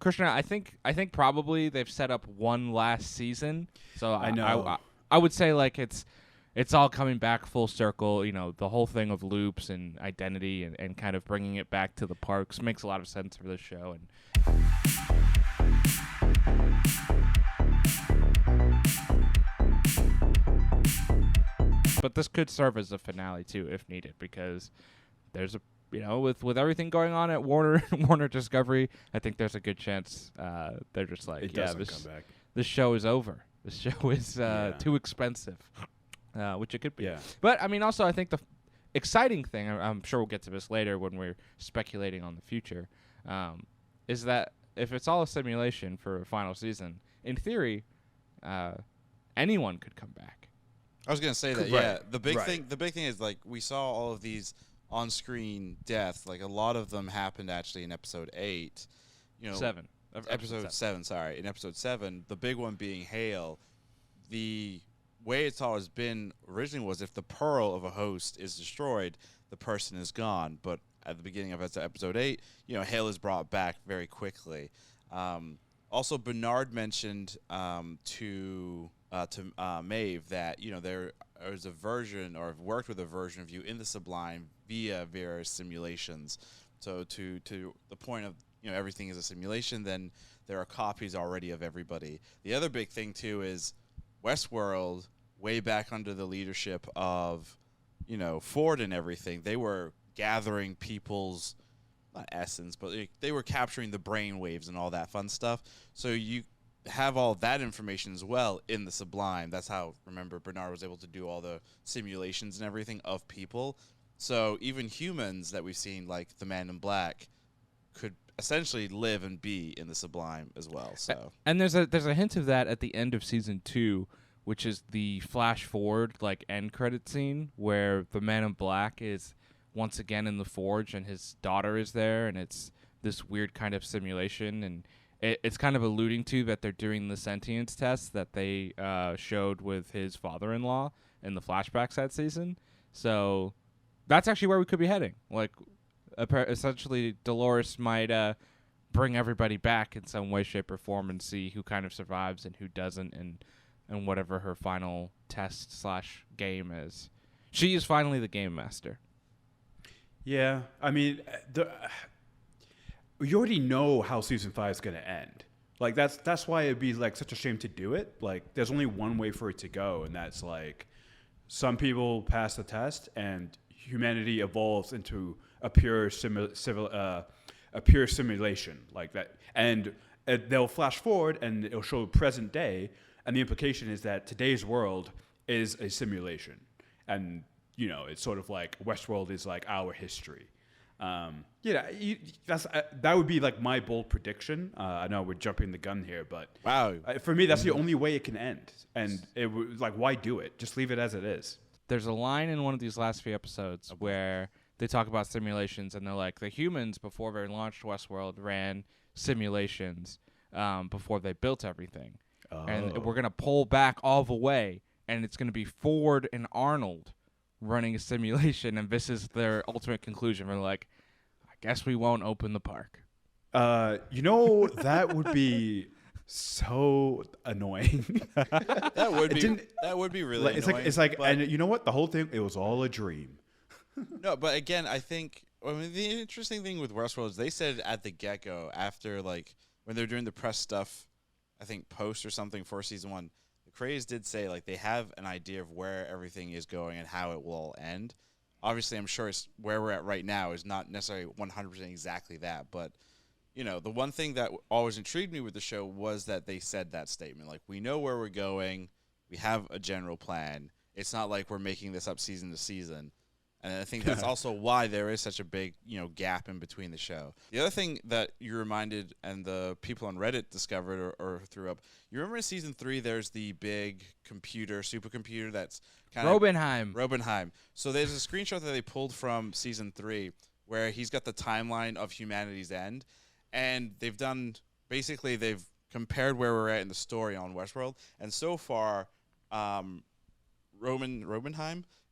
Krishna, I think probably they've set up one last season. So I know. I would say like it's all coming back full circle. You know, the whole thing of loops and identity and kind of bringing it back to the parks makes a lot of sense for this show. And but this could serve as a finale too, if needed, because there's a with everything going on at Warner Discovery, I think there's a good chance they're just like, It doesn't come back. This show is over. This show is too expensive, which it could be. Yeah. But I mean, also I think the exciting thing, I'm sure we'll get to this later when we're speculating on the future, is that if it's all a simulation for a final season, in theory, anyone could come back. I was gonna say that. Right. Yeah, the big Right. thing is like we saw all of these on-screen deaths. Like a lot of them happened actually in episode 8. You know, 7. Episode 7. Sorry, in episode 7, the big one being Hale. The way it's always been originally was if the pearl of a host is destroyed, the person is gone. But at the beginning of episode 8, you know, Hale is brought back very quickly. Also, Bernard mentioned to Maeve that, you know, there is a version or worked with a version of you in the Sublime via various simulations. So to the point of, you know, everything is a simulation, then there are copies already of everybody. The other big thing too is Westworld, way back under the leadership of, you know, Ford and everything, they were gathering people's, not essence, but they were capturing the brain waves and all that fun stuff. So you have all that information as well in the Sublime. That's how, remember, Bernard was able to do all the simulations and everything of people. So even humans that we've seen, like the Man in Black, could essentially live and be in the Sublime as well. So And there's a hint of that at the end of season 2, which is the flash forward like end credit scene where the Man in Black is once again in the forge and his daughter is there, and it's this weird kind of simulation, and it's kind of alluding to that they're doing the sentience test that they showed with his father-in-law in the flashbacks that season. So that's actually where we could be heading. Like, essentially, Delores might bring everybody back in some way, shape, or form and see who kind of survives and who doesn't, and whatever her final test/game is. She is finally the game master. Yeah, I mean, you already know how season 5 is going to end. Like that's why it'd be like such a shame to do it. Like there's only one way for it to go, and that's like some people pass the test and humanity evolves into a pure simulation like that, and they'll flash forward and it'll show present day, and the implication is that today's world is a simulation, and you know it's sort of like Westworld is like our history. That would be like my bold prediction. I know we're jumping the gun here, but wow, for me, that's the only way it can end. And it was like, why do it? Just leave it as it is. There's a line in one of these last few episodes where they talk about simulations, and they're like, the humans, before they launched Westworld, ran simulations before they built everything. Oh. And we're going to pull back all the way, and it's going to be Ford and Arnold running a simulation, and this is their ultimate conclusion. We're like, I guess we won't open the park. That would be so annoying. That would be really annoying. It's like, and you know what? The whole thing, it was all a dream. No, but again, I mean, the interesting thing with Westworld is they said at the get-go, after like when they're doing the press stuff, I think post or something for season 1, Craze did say like they have an idea of where everything is going and how it will all end. Obviously, I'm sure it's where we're at right now is not necessarily 100% exactly that, but you know, the one thing that always intrigued me with the show was that they said that statement, like, we know where we're going, we have a general plan. It's not like we're making this up season to season. And I think that's also why there is such a big, you know, gap in between the show. The other thing that you reminded and the people on Reddit discovered or threw up, you remember in season 3 there's the big supercomputer that's kind of Robenheim. So there's a screenshot that they pulled from season 3 where he's got the timeline of humanity's end, and they've compared where we're at in the story on Westworld, and so far Robenheim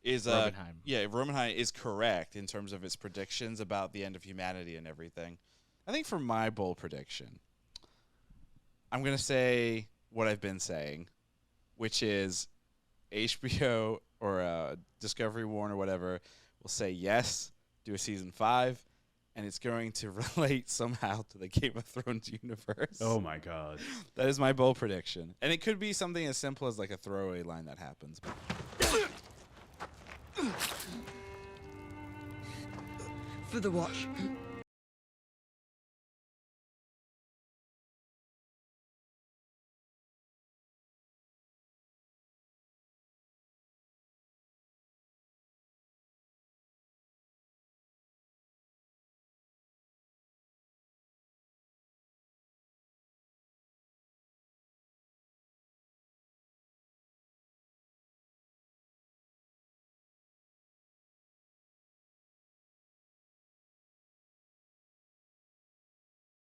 is Robenheim is correct in terms of its predictions about the end of humanity and everything. I think for my bold prediction, I'm going to say what I've been saying, which is HBO or Discovery Warner or whatever will say yes, do a season 5, and it's going to relate somehow to the Game of Thrones universe. Oh my god. That is my bold prediction. And it could be something as simple as like a throwaway line that happens. For the watch.